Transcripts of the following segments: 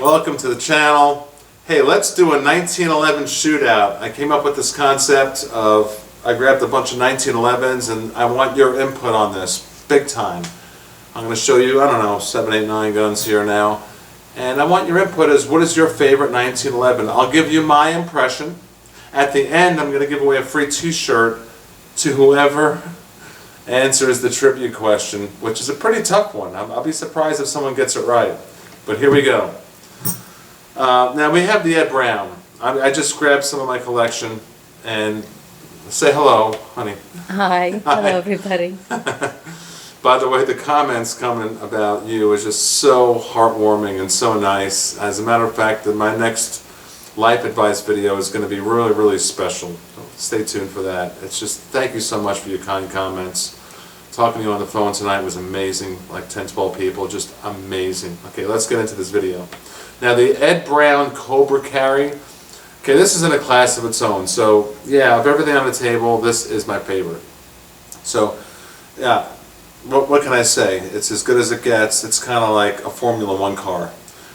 Welcome to the channel. Hey, let's do a 1911 shootout. I came up with this concept of, I grabbed a bunch of 1911s and I want your input on this, big time. I'm going to show you, I don't know, 7, 8, 9 guns here now. And I want your input as what is your favorite 1911. I'll give you my impression. At the end, I'm going to give away a free t-shirt to whoever answers the trivia question, which is a pretty tough one. I'll be surprised if someone gets it right. But here we go. Now we have the Ed Brown. I just grabbed some of my collection, and say hello, honey. Hi. Hello, everybody. By the way, the comments coming about you is just so heartwarming and so nice. As a matter of fact, my next life advice video is going to be really, really special. So stay tuned for that. It's just, thank you so much for your kind comments. Talking to you on the phone tonight was amazing, like 10, 12 people, just amazing. Okay, let's get into this video. Now the Ed Brown Cobra Carry, okay, this is in a class of its own. So yeah, of everything on the table, this is my favorite. So yeah, what can I say? It's as good as it gets. It's kind of like a Formula One car.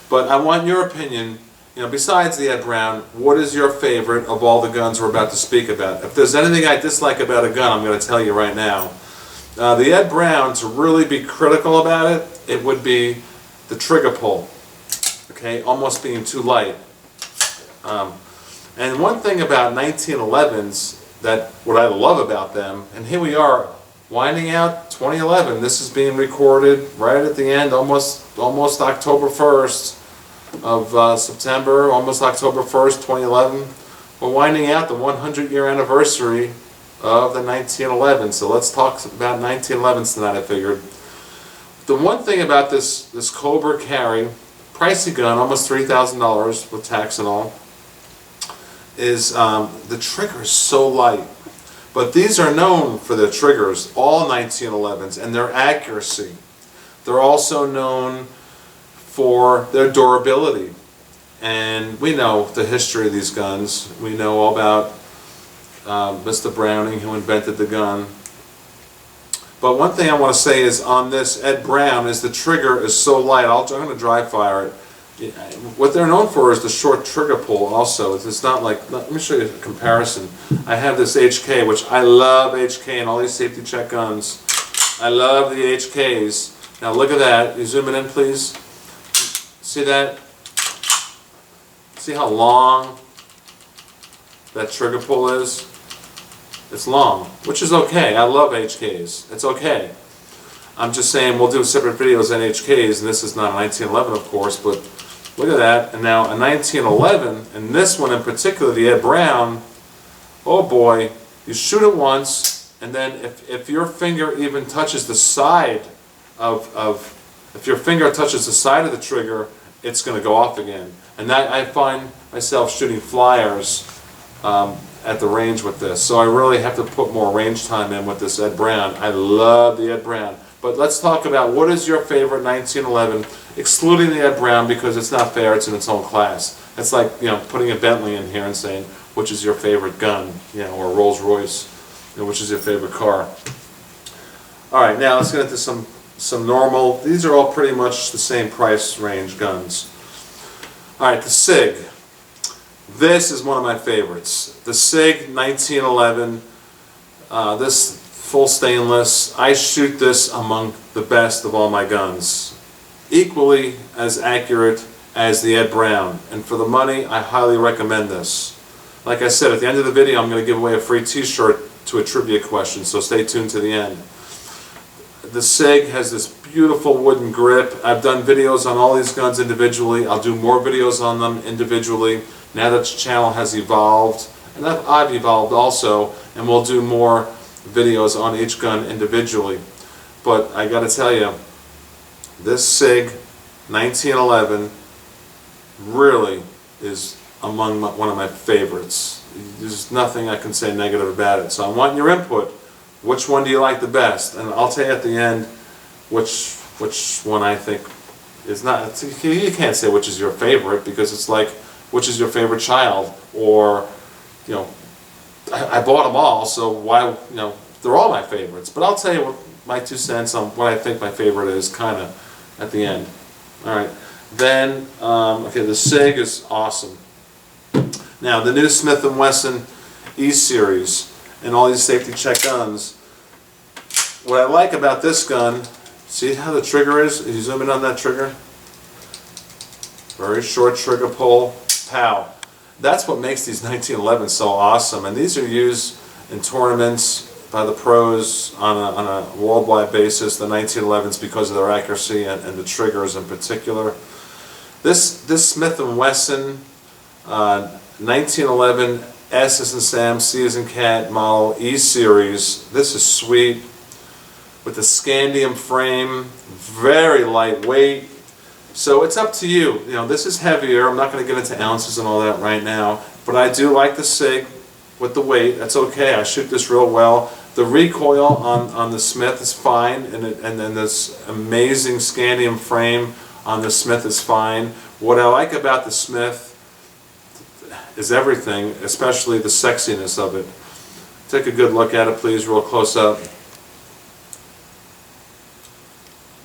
But I want your opinion, you know, besides the Ed Brown, what is your favorite of all the guns we're about to speak about? If there's anything I dislike about a gun, I'm going to tell you right now. The Ed Brown, to really be critical about it, it would be the trigger pull. Okay, almost being too light. And one thing about 1911s, that what I love about them, and here we are, winding out 2011. This is being recorded right at the end, almost October 1st of September, almost October 1st, 2011. We're winding out the 100-year anniversary of the 1911. So let's talk about 1911s tonight, I figured. The one thing about this Cobra Carry, pricey gun, almost $3,000 with tax and all, is the trigger is so light. But these are known for their triggers, all 1911s, and their accuracy. They're also known for their durability. And we know the history of these guns. We know all about Mr. Browning, who invented the gun. But one thing I want to say is on this Ed Brown is the trigger is so light. I'm going to dry fire it. What they're known for is the short trigger pull also. It's not like, let me show you a comparison. I have this HK, which I love HK and all these safety check guns. I love the HKs. Now look at that. You zoom it in, please. See that? See how long that trigger pull is? It's long, which is okay. I love HKs. It's okay. I'm just saying we'll do separate videos on HKs, and this is not a 1911, of course, but look at that. And now a 1911, and this one in particular, the Ed Brown, oh boy, you shoot it once, and then if your finger even touches the side if your finger touches the side of the trigger, it's going to go off again. And that, I find myself shooting flyers at the range with this. So I really have to put more range time in with this Ed Brown. I love the Ed Brown. But let's talk about what is your favorite 1911, excluding the Ed Brown because it's not fair, it's in its own class. It's like, you know, putting a Bentley in here and saying, which is your favorite gun, you know, or Rolls Royce, you know, which is your favorite car. Alright, now let's get into some normal, these are all pretty much the same price range guns. Alright, the Sig. This is one of my favorites. The Sig 1911, this full stainless. I shoot this among the best of all my guns. Equally as accurate as the Ed Brown. And for the money, I highly recommend this. Like I said, at the end of the video, I'm going to give away a free t-shirt to a trivia question, so stay tuned to the end. The Sig has this beautiful wooden grip. I've done videos on all these guns individually. I'll do more videos on them individually. Now that the channel has evolved, and I've evolved also, and we'll do more videos on each gun individually. But I gotta tell you, this Sig 1911 really is among one of my favorites. There's nothing I can say negative about it. So I want your input. Which one do you like the best? And I'll tell you at the end which one I think is not. You can't say which is your favorite because it's like, which is your favorite child, or, you know, I bought them all, so why, you know, they're all my favorites. But I'll tell you what my 2 cents on what I think my favorite is, kind of, at the end. All right. Then, okay, the Sig is awesome. Now, the new Smith & Wesson E-Series and all these safety check guns, what I like about this gun, see how the trigger is? If you zoom in on that trigger, very short trigger pull, pow. That's what makes these 1911s so awesome, and these are used in tournaments by the pros on a worldwide basis, the 1911s, because of their accuracy and the triggers in particular. This Smith & Wesson 1911 S as in Sam, C as in Cat model E-Series, this is sweet, with the scandium frame, very lightweight. So it's up to you. You know, this is heavier. I'm not going to get into ounces and all that right now, but I do like the Sig with the weight. That's okay. I shoot this real well. The recoil on the Smith is fine, and then this amazing scandium frame on the Smith is fine. What I like about the Smith is everything, especially the sexiness of it. Take a good look at it, please, real close up.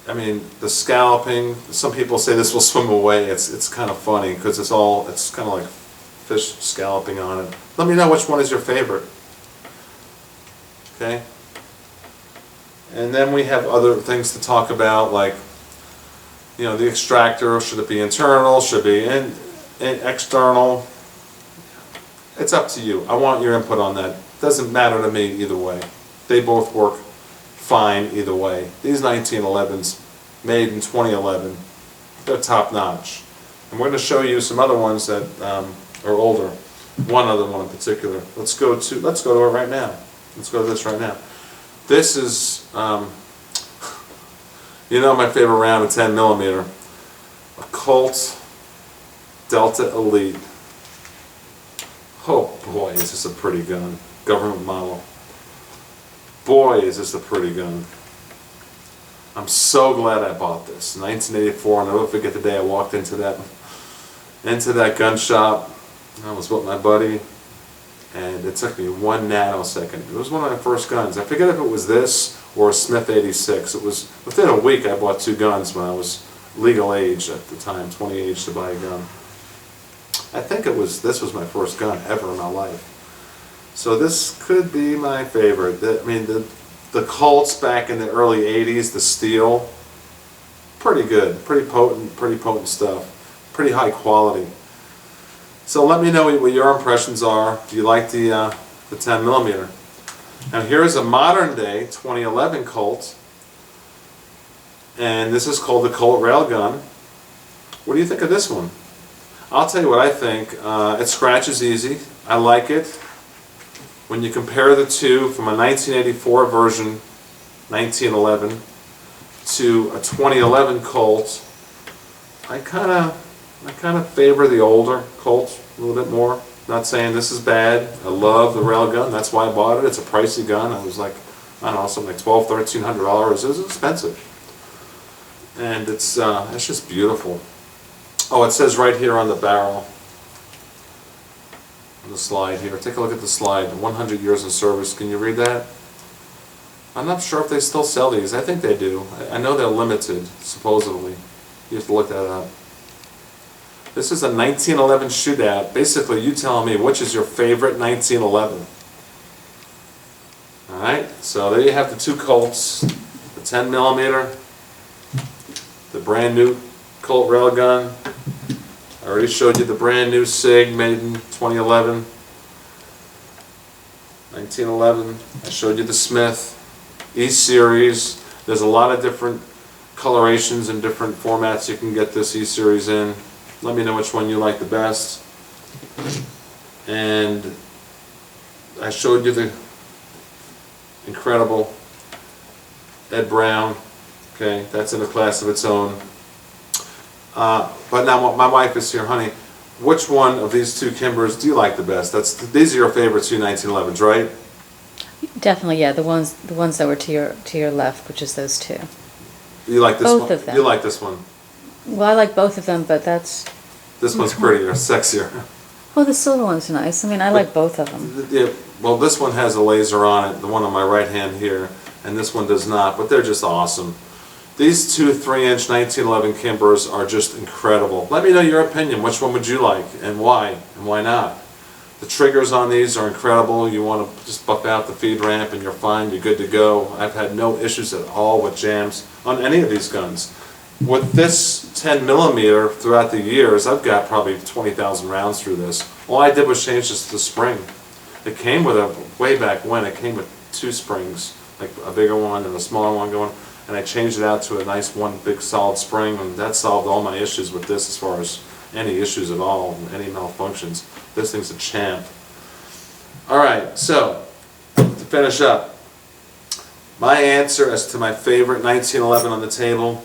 I mean, the scalloping, some people say this will swim away. It's kind of funny because it's kind of like fish scalloping on it. Let me know which one is your favorite. Okay? And then we have other things to talk about, like, you know, the extractor, should it be internal, should it be external? It's up to you. I want your input on that. Doesn't matter to me either way. They both work fine either way. These 1911s, made in 2011, they're top notch. And we're going to show you some other ones that are older. One other one in particular. Let's go to it right now. Let's go to this right now. This is, you know, my favorite round of 10 millimeter, a Colt Delta Elite. Oh boy, is this a pretty gun. Government model. Boy, is this a pretty gun. I'm so glad I bought this. 1984, I'll never forget the day I walked into that gun shop. I was with my buddy, and it took me 1 nanosecond. It was one of my first guns. I forget if it was this or a Smith 86. It was within a week I bought 2 guns when I was legal age at the time, 20 age to buy a gun. I think this was my first gun ever in my life. So this could be my favorite. I mean, the Colts back in the early 80s, the steel, pretty good, pretty potent stuff, pretty high quality. So let me know what your impressions are. Do you like the 10 millimeter? Now here's a modern day 2011 Colt, and this is called the Colt Railgun. What do you think of this one? I'll tell you what I think. It scratches easy. I like it. When you compare the two from a 1984 version, 1911, to a 2011 Colt, I kind of favor the older Colt a little bit more. Not saying this is bad. I love the railgun. That's why I bought it. It's a pricey gun. It was like, I don't know, something like $1,200, $1,300. It was expensive, and it's just beautiful. Oh, it says right here on the barrel, on the slide here. Take a look at the slide. 100 years in service. Can you read that? I'm not sure if they still sell these. I think they do. I know they're limited, supposedly. You have to look that up. This is a 1911 shootout. Basically, you telling me which is your favorite 1911. Alright, so there you have the 2 Colts. The 10 millimeter, the brand new Colt railgun. I already showed you the brand new Sig made in 2011. 1911. I showed you the Smith E-Series. There's a lot of different colorations and different formats you can get this E-Series in. Let me know which one you like the best. And I showed you the incredible Ed Brown. Okay, that's in a class of its own. But now my wife is here, honey. Which one of these 2 Kimbers do you like the best? These are your favorite 2 1911s, right? Definitely, yeah. The ones that were to your left, which is those 2. You like this one? Both of them. You like this one? Well, I like both of them, but that's. This one's prettier, sexier. Oh, the silver one's nice. I mean, I like both of them. Yeah, well, this one has a laser on it, the one on my right hand here, and this one does not, but they're just awesome. These two 3-inch 1911 Kimbers are just incredible. Let me know your opinion. Which one would you like and why not? The triggers on these are incredible. You want to just buff out the feed ramp and you're fine, you're good to go. I've had no issues at all with jams on any of these guns. With this 10mm throughout the years, I've got probably 20,000 rounds through this. All I did was change this to spring. It came with way back when, it came with 2 springs, like a bigger one and a smaller one going, and I changed it out to a nice one big solid spring, and that solved all my issues with this as far as any issues at all, any malfunctions. This thing's a champ. Alright, so, to finish up, my answer as to my favorite 1911 on the table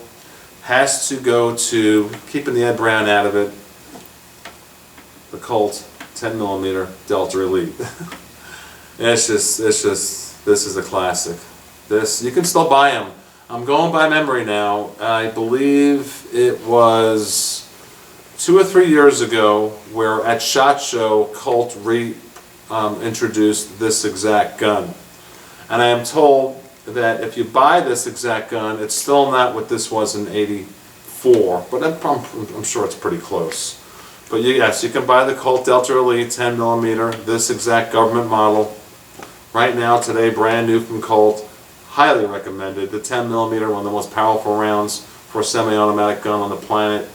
has to go to, keeping the Ed Brown out of it, the Colt 10mm Delta Elite. This is a classic. This, you can still buy them. I'm going by memory now. I believe it was 2 or 3 years ago where at SHOT Show Colt introduced this exact gun. And I am told that if you buy this exact gun, it's still not what this was in '84, but I'm sure it's pretty close. But yes, you can buy the Colt Delta Elite 10mm, this exact government model. Right now, today, brand new from Colt. Highly recommended. The 10mm, one of the most powerful rounds for a semi-automatic gun on the planet.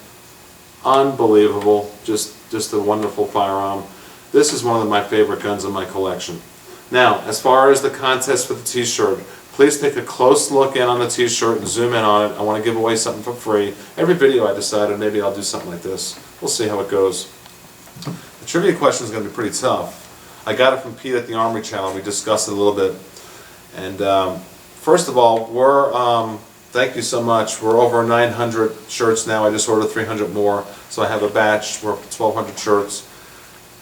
Unbelievable. Just a wonderful firearm. This is one of my favorite guns in my collection. Now, as far as the contest for the t-shirt, please take a close look in on the t-shirt and zoom in on it. I want to give away something for free. Every video I decided maybe I'll do something like this. We'll see how it goes. The trivia question is going to be pretty tough. I got it from Pete at the Armory Channel. We discussed it a little bit. And first of all, thank you so much. We're over 900 shirts now. I just ordered 300 more. So I have a batch. We're 1,200 shirts.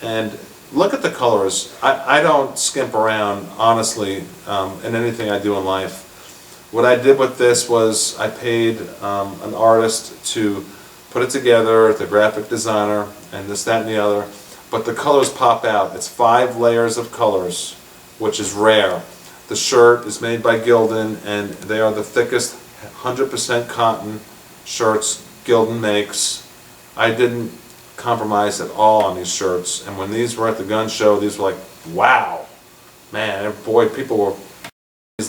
And look at the colors. I don't skimp around, honestly, in anything I do in life. What I did with this was I paid an artist to put it together, the graphic designer, and this, that, and the other. But the colors pop out. It's 5 layers of colors, which is rare. The shirt is made by Gildan, and they are the thickest 100% cotton shirts Gildan makes. I didn't compromise at all on these shirts, and when these were at the gun show, these were like, wow, man, boy, people were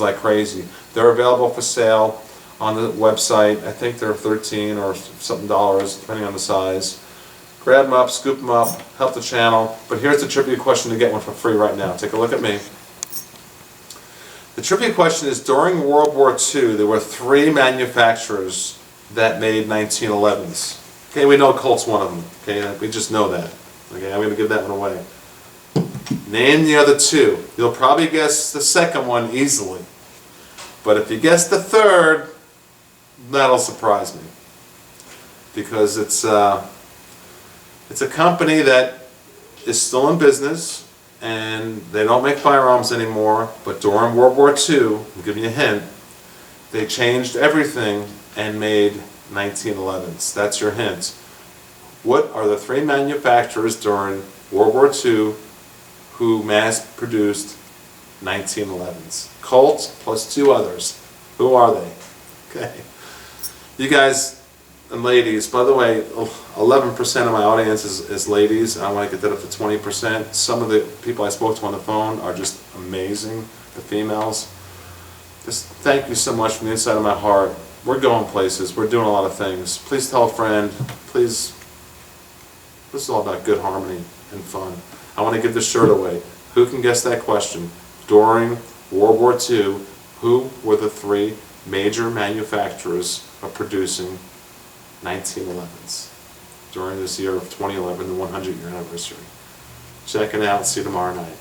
like crazy. They're available for sale on the website. I think they're $13 or something dollars, depending on the size. Grab them up, scoop them up, help the channel. But here's the trivia question to get one for free right now. Take a look at me. The trivia question is, during World War II, there were 3 manufacturers that made 1911s. Okay, we know Colt's one of them. Okay, we just know that. Okay, I'm going to give that one away. Name the other 2. You'll probably guess the second one easily. But if you guess the third, that'll surprise me. Because it's a company that is still in business, and they don't make firearms anymore, but during World War II, I'll give you a hint, they changed everything and made 1911s. That's your hint. What are the 3 manufacturers during World War II who mass-produced 1911s? Colt plus 2 others. Who are they? Okay. You guys and ladies, by the way, 11% of my audience is ladies. I want to get that up to 20%. Some of the people I spoke to on the phone are just amazing, the females. Just thank you so much from the inside of my heart. We're going places. We're doing a lot of things. Please tell a friend. Please. This is all about good harmony and fun. I want to give this shirt away. Who can guess that question? During World War II, who were the 3 major manufacturers of producing 1911s during this year of 2011, the 100-year anniversary? Check it out. See you tomorrow night.